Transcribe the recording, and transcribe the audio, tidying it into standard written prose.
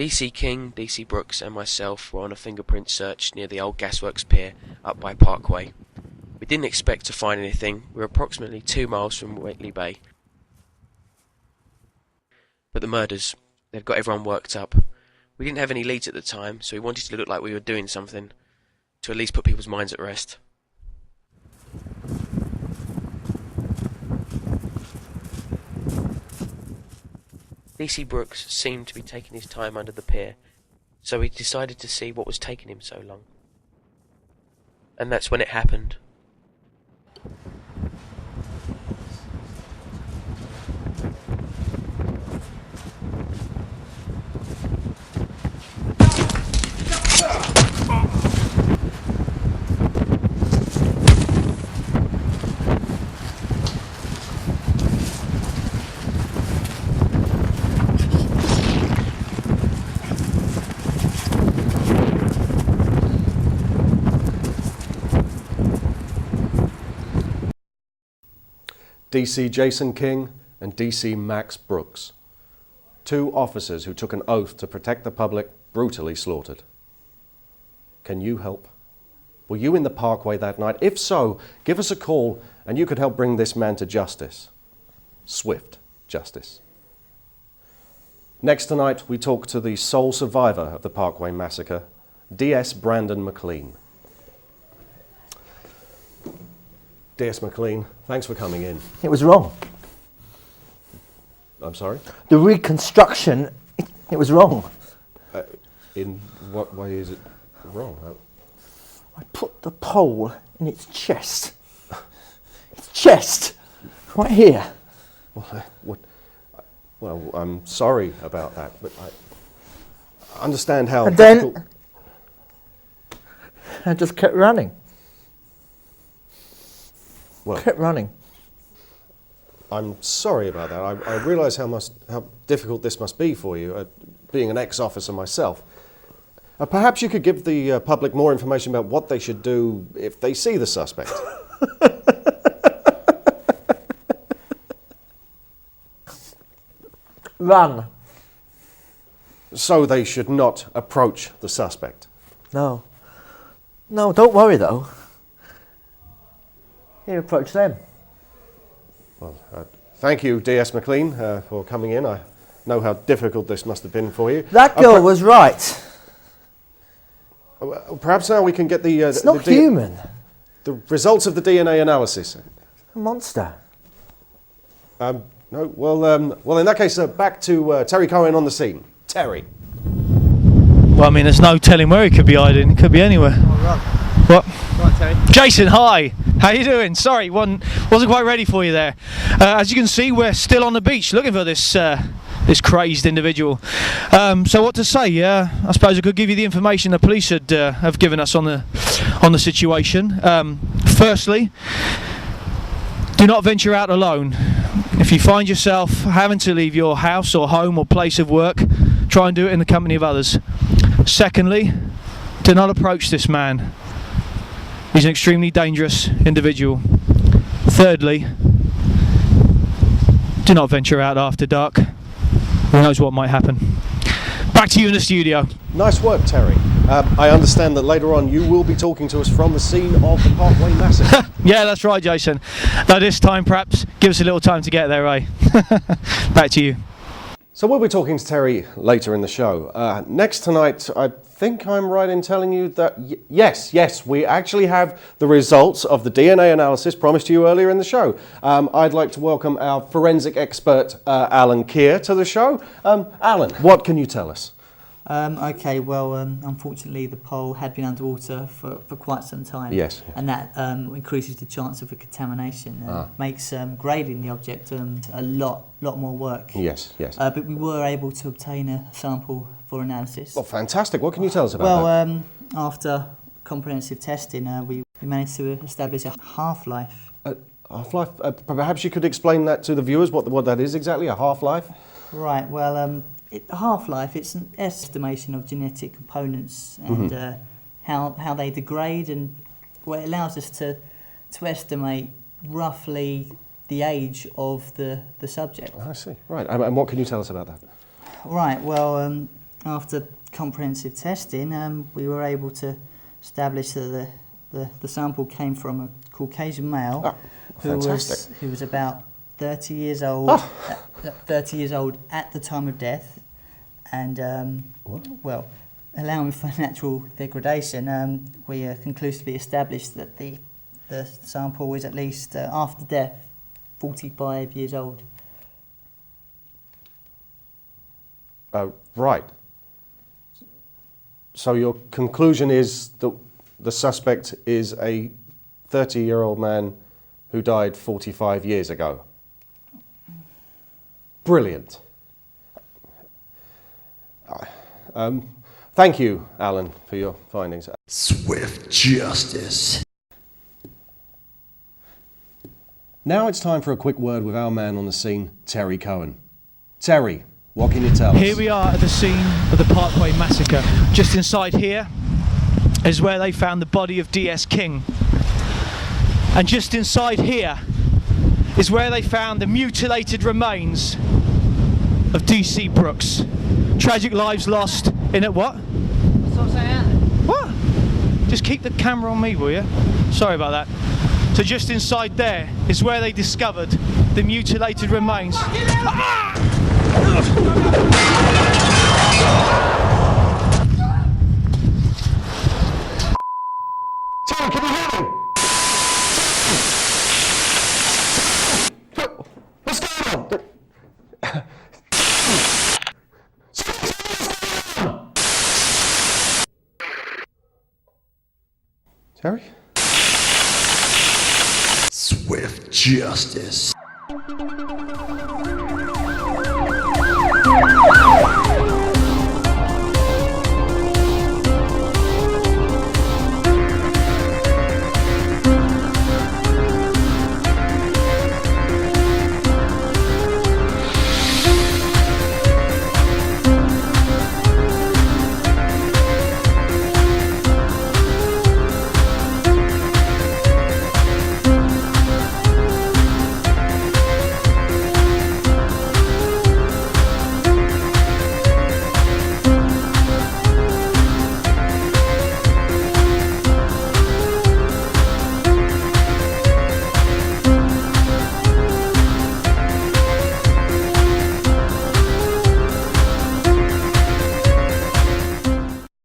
DC King, DC Brooks and myself were on a fingerprint search near the old gasworks pier up by Parkway. We didn't expect to find anything. We were approximately 2 miles from Waitley Bay. But the murders, they'd got everyone worked up. We didn't have any leads at the time, so we wanted to look like we were doing something, to at least put people's minds at rest. DC Brooks seemed to be taking his time under the pier, so we decided to see what was taking him so long. And that's when it happened. DC Jason King and DC Max Brooks, 2 officers who took an oath to protect the public, brutally slaughtered. Can you help? Were you in the Parkway that night? If so, give us a call and you could help bring this man to justice. Swift justice. Next tonight, we talk to the sole survivor of the Parkway massacre, DS Brandon McLean. DS McLean, thanks for coming in. It was wrong. I'm sorry? The reconstruction, it was wrong. In what way is it wrong? I put the pole in its chest. Its chest, right here. Well, I'm sorry about that, but I understand how And then I just kept running. Well, kept running. I'm sorry about that. I realise how difficult this must be for you, being an ex-officer myself. Perhaps you could give the public more information about what they should do if they see the suspect. Run. So they should not approach the suspect. No. No, don't worry though. You approach them. Well, thank you, DS McLean, for coming in. I know how difficult this must have been for you. That girl was right. Perhaps now we can get the... It's not human. The results of the DNA analysis. A monster. No, well, in that case, back to Terry Coen on the scene. Terry. Well, I mean, there's no telling where he could be hiding. It could be anywhere. Oh, what? Right, Terry. Jason, hi. How you doing? Sorry, wasn't quite ready for you there. As you can see, we're still on the beach looking for this this crazed individual. So what to say? I suppose I could give you the information the police have given us on the situation. Firstly, do not venture out alone. If you find yourself having to leave your house or home or place of work, try and do it in the company of others. Secondly, do not approach this man. He's an extremely dangerous individual. Thirdly, do not venture out after dark. Who knows what might happen. Back to you in the studio. Nice work, Terry. I understand that later on you will be talking to us from the scene of the Parkway massacre. Yeah, that's right, Jason. Now this time, perhaps, give us a little time to get there, eh? Back to you. So we'll be talking to Terry later in the show. Next tonight, I think I'm right in telling you that, yes, we actually have the results of the DNA analysis promised to you earlier in the show. I'd like to welcome our forensic expert, Alan Keir, to the show. Alan, what can you tell us? Okay, well, unfortunately the pole had been underwater for quite some time. Yes. And that increases the chance of a contamination and makes grading the object a lot more work. Yes. But we were able to obtain a sample for analysis. Well, fantastic. What can you tell us about that? Well, after comprehensive testing, we managed to establish a half-life. Half-life? Perhaps you could explain that to the viewers, what that is exactly, a half-life? Right, well, half-life, it's an estimation of genetic components and how they degrade, and it allows us to estimate roughly the age of the subject. I see. Right, and what can you tell us about that? Right, well, after comprehensive testing, we were able to establish that the sample came from a Caucasian male who was about 30 years old. 30 years old at the time of death, and well, allowing for natural degradation, we conclusively established that the sample was at least after death 45 years old. Right. So your conclusion is that the suspect is a 30-year-old man who died 45 years ago. Brilliant. Thank you, Alan, for your findings. Swift justice. Now it's time for a quick word with our man on the scene, Terry Coen. Terry, what can you tell us? Here we are at the scene of the Parkway massacre. Just inside here is where they found the body of D.S. King. And just inside here is where they found the mutilated remains of D.C. Brooks. Tragic lives lost in it. What? What? Just keep the camera on me, will you? Sorry about that. So just inside there is where they discovered the mutilated remains. Terry, can you hear me? What's going on? Terry? Swift justice.